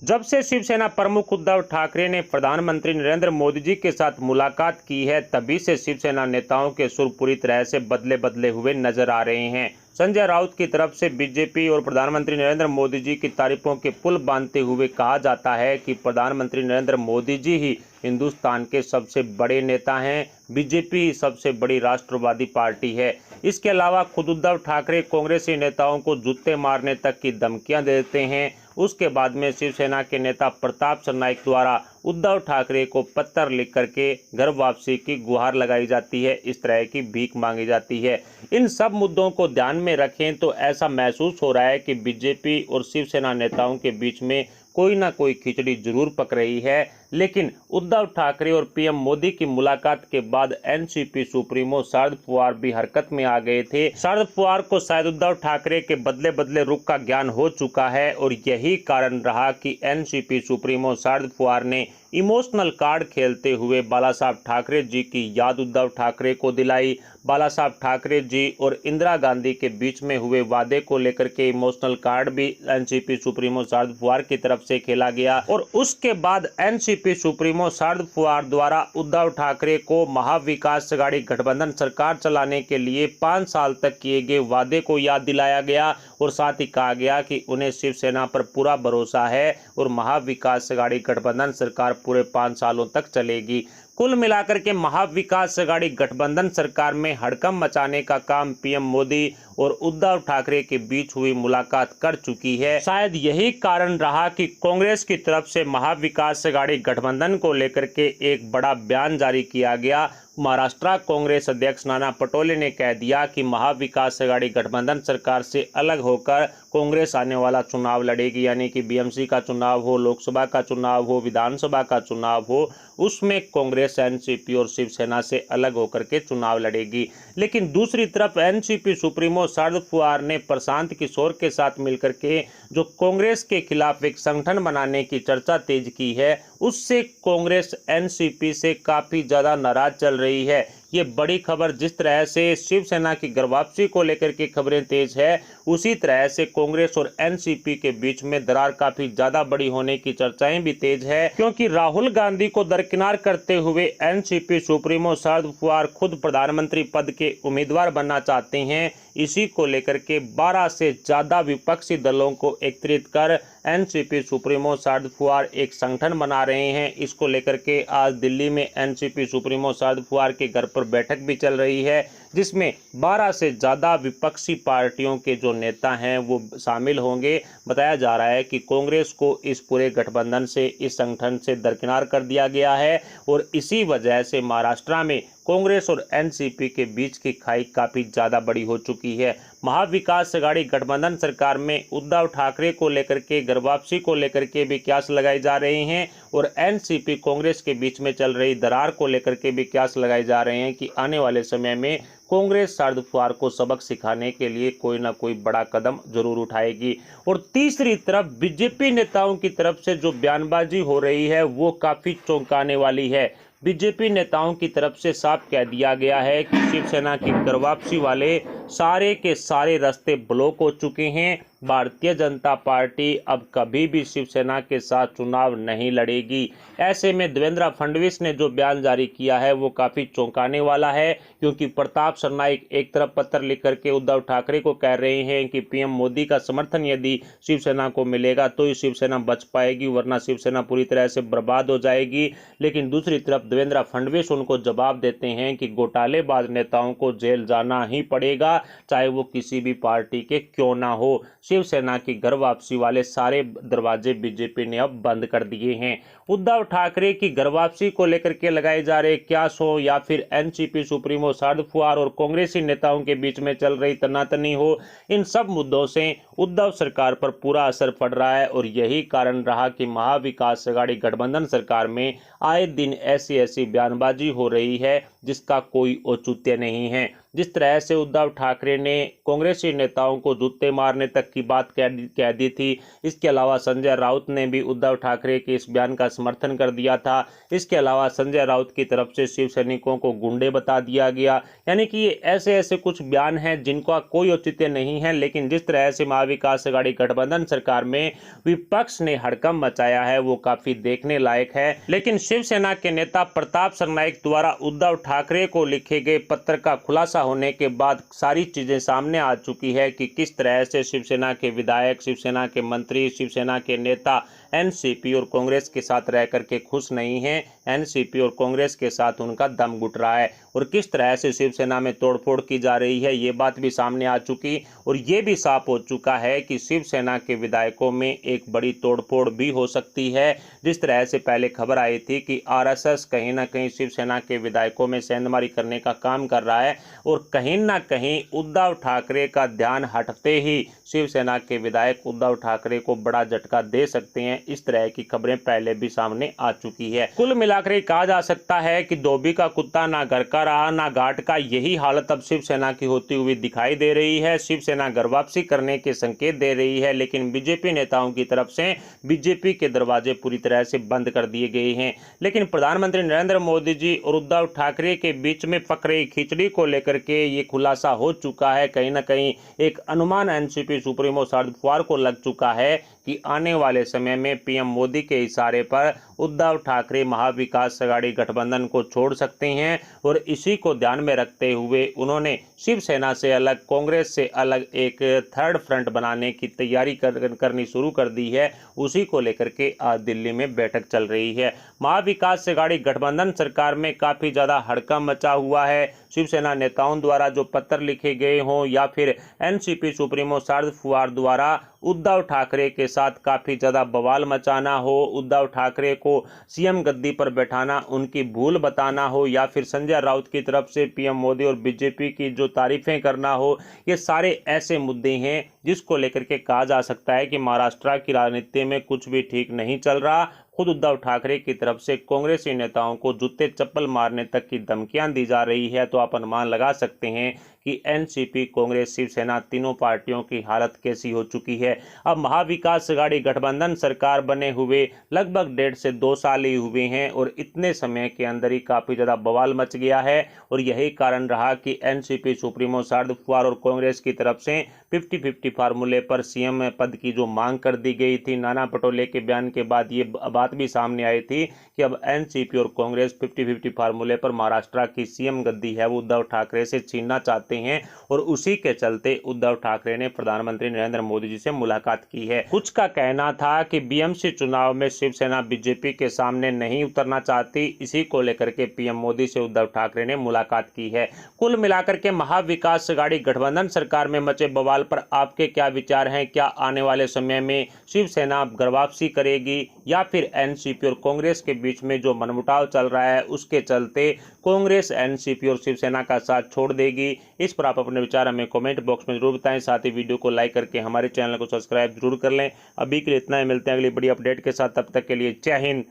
जब से शिवसेना प्रमुख उद्धव ठाकरे ने प्रधानमंत्री नरेंद्र मोदी जी के साथ मुलाकात की है, तभी से शिवसेना नेताओं के सुर पूरी तरह से बदले बदले हुए नजर आ रहे हैं। संजय राउत की तरफ से बीजेपी और प्रधानमंत्री नरेंद्र मोदी जी की तारीफों के पुल बांधते हुए कहा जाता है कि प्रधानमंत्री नरेंद्र मोदी जी ही हिंदुस्तान के सबसे बड़े नेता हैं, बीजेपी सबसे बड़ी राष्ट्रवादी पार्टी है। इसके अलावा खुद उद्धव ठाकरे कांग्रेसी नेताओं को जूते मारने तक की धमकियां देते हैं। उसके बाद में शिवसेना के नेता प्रताप सरनाईक द्वारा उद्धव ठाकरे को पत्र लिख करके घर वापसी की गुहार लगाई जाती है, इस तरह की भीख मांगी जाती है। इन सब मुद्दों को ध्यान में रखें तो ऐसा महसूस हो रहा है कि बीजेपी और शिवसेना नेताओं के बीच में कोई ना कोई खिचड़ी जरूर पक रही है। लेकिन उद्धव ठाकरे और पीएम मोदी की मुलाकात के बाद एनसीपी सुप्रीमो शरद पवार भी हरकत में आ गए थे। शरद पवार को शायद उद्धव ठाकरे के बदले बदले रुख का ज्ञान हो चुका है और यही कारण रहा कि एनसीपी सुप्रीमो शरद पवार ने इमोशनल कार्ड खेलते हुए बाला साहब ठाकरे जी की याद उद्धव ठाकरे को दिलाई। बाला साहब ठाकरे जी और इंदिरा गांधी के बीच में हुए वादे को लेकर के इमोशनल कार्ड भी एनसीपी सुप्रीमो शरद पवार की तरफ से खेला गया और उसके बाद एनसीपी सुप्रीमो शरद पवार द्वारा उद्धव ठाकरे को महाविकास अघाड़ी गठबंधन सरकार चलाने के लिए 5 साल तक किए गए वादे को याद दिलाया गया और साथ ही कहा गया कि उन्हें शिवसेना पर पूरा भरोसा है और महाविकास अघाड़ी गठबंधन सरकार पूरे 5 सालों तक चलेगी। कुल मिलाकर के महाविकास अघाड़ी गठबंधन सरकार में हड़कंप मचाने का काम पीएम मोदी और उद्धव ठाकरे के बीच हुई मुलाकात कर चुकी है। शायद यही कारण रहा कि कांग्रेस की तरफ से महाविकास अघाड़ी गठबंधन को लेकर के एक बड़ा बयान जारी किया गया। महाराष्ट्र कांग्रेस अध्यक्ष नाना पटोले ने कह दिया कि महाविकास अघाड़ी गठबंधन सरकार से अलग होकर कांग्रेस आने वाला चुनाव लड़ेगी, यानी कि बीएमसी का चुनाव हो, लोकसभा का चुनाव हो, विधानसभा का चुनाव हो, उसमें कांग्रेस एनसीपी और शिवसेना से अलग होकर के चुनाव लड़ेगी। लेकिन दूसरी तरफ एनसीपी सुप्रीमो शरद पवार ने प्रशांत किशोर के साथ मिलकर के जो कांग्रेस के खिलाफ एक संगठन बनाने की चर्चा तेज की है, उससे कांग्रेस एनसीपी से काफी ज्यादा नाराज चल रही है। ये बड़ी खबर जिस तरह से शिवसेना की घर वापसी को लेकर के खबरें तेज है, उसी तरह से कांग्रेस और एनसीपी के बीच में दरार काफी ज्यादा बड़ी होने की चर्चाएं भी तेज है, क्योंकि राहुल गांधी को दरकिनार करते हुए एनसीपी सुप्रीमो शरद पवार खुद प्रधानमंत्री पद के उम्मीदवार बनना चाहते हैं। इसी को लेकर के 12 से ज्यादा विपक्षी दलों को एकत्रित कर एनसीपी सुप्रीमो शरद पवार एक संगठन बना रहे हैं। इसको लेकर के आज दिल्ली में एनसीपी सुप्रीमो शरद पवार के घर पर बैठक भी चल रही है, जिसमें 12 से ज़्यादा विपक्षी पार्टियों के जो नेता हैं वो शामिल होंगे। बताया जा रहा है कि कांग्रेस को इस पूरे गठबंधन से, इस संगठन से दरकिनार कर दिया गया है और इसी वजह से महाराष्ट्र में कांग्रेस और एनसीपी के बीच की खाई काफ़ी ज़्यादा बड़ी हो चुकी है। महाविकास अघाड़ी गठबंधन सरकार में उद्धव ठाकरे को लेकर के, घर वापसी को लेकर के भी क्यास लगाए जा रहे हैं और एनसीपी कांग्रेस के बीच में चल रही दरार को लेकर के भी क्यास लगाए जा रहे हैं कि आने वाले समय में कांग्रेस शरद पवार को सबक सिखाने के लिए कोई ना कोई बड़ा कदम जरूर उठाएगी। और तीसरी तरफ बीजेपी नेताओं की तरफ से जो बयानबाजी हो रही है वो काफ़ी चौंकाने वाली है। बीजेपी नेताओं की तरफ से साफ कह दिया गया है कि शिवसेना की घर वापसी वाले सारे के सारे रास्ते ब्लॉक हो चुके हैं। भारतीय जनता पार्टी अब कभी भी शिवसेना के साथ चुनाव नहीं लड़ेगी। ऐसे में देवेंद्र फडणवीस ने जो बयान जारी किया है वो काफ़ी चौंकाने वाला है, क्योंकि प्रताप सरनाईक एक तरफ पत्र लिख करके उद्धव ठाकरे को कह रहे हैं कि पीएम मोदी का समर्थन यदि शिवसेना को मिलेगा तो ही शिवसेना बच पाएगी, वरना शिवसेना पूरी तरह से बर्बाद हो जाएगी। लेकिन दूसरी तरफ देवेंद्र फडणवीस उनको जवाब देते हैं कि घोटालेबाज नेताओं को जेल जाना ही पड़ेगा, चाहे वो किसी भी पार्टी के क्यों ना हो। शिवसेना की घर वापसी वाले सारे दरवाजे बीजेपी ने अब बंद कर दिए हैं। उद्धव ठाकरे की घर वापसी को लेकर के लगाए जा रहे क्यास हो या फिर एनसीपी सुप्रीमो शरद पवार और कांग्रेसी नेताओं के बीच में चल रही तनातनी हो, इन सब मुद्दों से उद्धव सरकार पर पूरा असर पड़ रहा है और यही कारण रहा कि महाविकास अघाड़ी गठबंधन सरकार में आए दिन ऐसी बयानबाजी हो रही है जिसका कोई औचित्य नहीं है। जिस तरह से उद्धव ठाकरे ने कांग्रेसी नेताओं को जूते मारने तक की बात कह दी थी। इसके अलावा संजय राउत ने भी उद्धव ठाकरे के इस बयान का समर्थन कर दिया था। इसके अलावा संजय राउत की तरफ से शिव सैनिकों को गुंडे बता दिया गया। यानी कि ये ऐसे कुछ बयान हैं जिनका कोई औचित्य नहीं है, लेकिन जिस तरह से महाविकास अघाड़ी गठबंधन सरकार में विपक्ष ने हड़कंप मचाया है वो काफी देखने लायक है। लेकिन शिवसेना के नेता प्रताप सरनाईक द्वारा उद्धव ठाकरे को लिखे गए पत्र का खुलासा होने के बाद सारी चीजें सामने आ चुकी है कि किस तरह से शिवसेना के विधायक, शिवसेना के मंत्री, शिवसेना के नेता एनसीपी और कांग्रेस के साथ रह करके खुश नहीं हैं। एनसीपी और कांग्रेस के साथ उनका दम घुट रहा है और किस तरह से शिवसेना में तोड़फोड़ की जा रही है ये बात भी सामने आ चुकी और ये भी साफ हो चुका है कि शिवसेना के विधायकों में एक बड़ी तोड़फोड़ भी हो सकती है। जिस तरह से पहले खबर आई थी कि आरएसएस कहीं ना कहीं शिवसेना के विधायकों में सेंधमारी करने का काम कर रहा है और कहीं ना कहीं उद्धव ठाकरे का ध्यान हटते ही शिवसेना के विधायक उद्धव ठाकरे को बड़ा झटका दे सकते हैं। इस तरह की खबरें पहले भी सामने आ चुकी है। कुल मिलाकर कहा जा सकता है कि धोबी का कुत्ता ना घर का रहा ना घाट का, यही हालत अब शिवसेना की होती हुई दिखाई दे रही है। शिवसेना घर वापसी करने के संकेत दे रही है, लेकिन बीजेपी नेताओं की तरफ से बीजेपी के दरवाजे पूरी तरह से बंद कर दिए गए हैं। लेकिन प्रधानमंत्री नरेंद्र मोदी जी और उद्धव ठाकरे के बीच में पकड़े खिचड़ी को लेकर के ये खुलासा हो चुका है। कहीं ना कहीं एक अनुमान एनसीपी सुप्रीमो शरद पवार को लग चुका है कि आने वाले समय में पीएम मोदी के इशारे पर उद्धव ठाकरे महाविकास अघाड़ी गठबंधन को छोड़ सकते हैं और इसी को ध्यान में रखते हुए उन्होंने शिवसेना से अलग, कांग्रेस से अलग एक थर्ड फ्रंट बनाने की तैयारी करनी शुरू कर दी है। उसी को लेकर के आज दिल्ली में बैठक चल रही है। महाविकास अघाड़ी गठबंधन सरकार में काफ़ी ज़्यादा हड़कंप मचा हुआ है। शिवसेना नेताओं द्वारा जो पत्र लिखे गए हों या फिर एनसीपी सुप्रीमो शरद पवार द्वारा उद्धव ठाकरे के साथ काफ़ी ज़्यादा बवाल मचाना हो, उद्धव ठाकरे को सीएम गद्दी पर बैठाना, उनकी भूल बताना हो या फिर संजय राउत की तरफ से पीएम मोदी और बीजेपी की जो तारीफें करना हो, ये सारे ऐसे मुद्दे हैं जिसको लेकर के कहा जा सकता है कि महाराष्ट्र की राजनीति में कुछ भी ठीक नहीं चल रहा। खुद उद्धव ठाकरे की तरफ से कांग्रेसी नेताओं को जूते चप्पल मारने तक की धमकियां दी जा रही है। तो आप अनुमान लगा सकते हैं कि एनसीपी, कांग्रेस, शिवसेना तीनों पार्टियों की हालत कैसी हो चुकी है। अब महाविकास अघाड़ी गठबंधन सरकार बने हुए लगभग 1.5 से 2 साल ही हुए हैं और इतने समय के अंदर ही काफ़ी ज़्यादा बवाल मच गया है और यही कारण रहा कि एनसीपी सुप्रीमो शरद पवार और कांग्रेस की तरफ से 50-50 फार्मूले पर सीएम पद की जो मांग कर दी गई थी। नाना पटोले के बयान के बाद ये बात भी सामने आई थी कि अब एनसीपी और कांग्रेस 50-50 फार्मूले पर महाराष्ट्र की सीएम गद्दी है वो उद्धव ठाकरे से छीनना चाहते हैं और उसी के चलते उद्धव ठाकरे ने प्रधानमंत्री नरेंद्र मोदी जी से मुलाकात की है। कुछ का कहना था कि बीएमसी चुनाव में शिवसेना बीजेपी के सामने नहीं उतरना चाहती, इसी को लेकर के पीएम मोदी से उद्धव ठाकरे ने मुलाकात की है। कुल मिलाकर के महाविकास अघाड़ी गठबंधन सरकार में मचे बवाल पर आपके क्या विचार हैं? क्या आने वाले समय में शिवसेना घर वापसी करेगी या फिर एनसीपी और कांग्रेस के बीच में जो मनमुटाव चल रहा है उसके चलते कांग्रेस एनसीपी और शिवसेना का साथ छोड़ देगी? इस पर आप अपने विचार हमें कमेंट बॉक्स में जरूर बताएं। साथ ही वीडियो को लाइक करके हमारे चैनल को सब्सक्राइब जरूर कर लें। अभी के लिए इतना ही, मिलते हैं अगली बड़ी अपडेट के साथ। तब तक के लिए जय हिंद,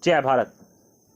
जय भारत।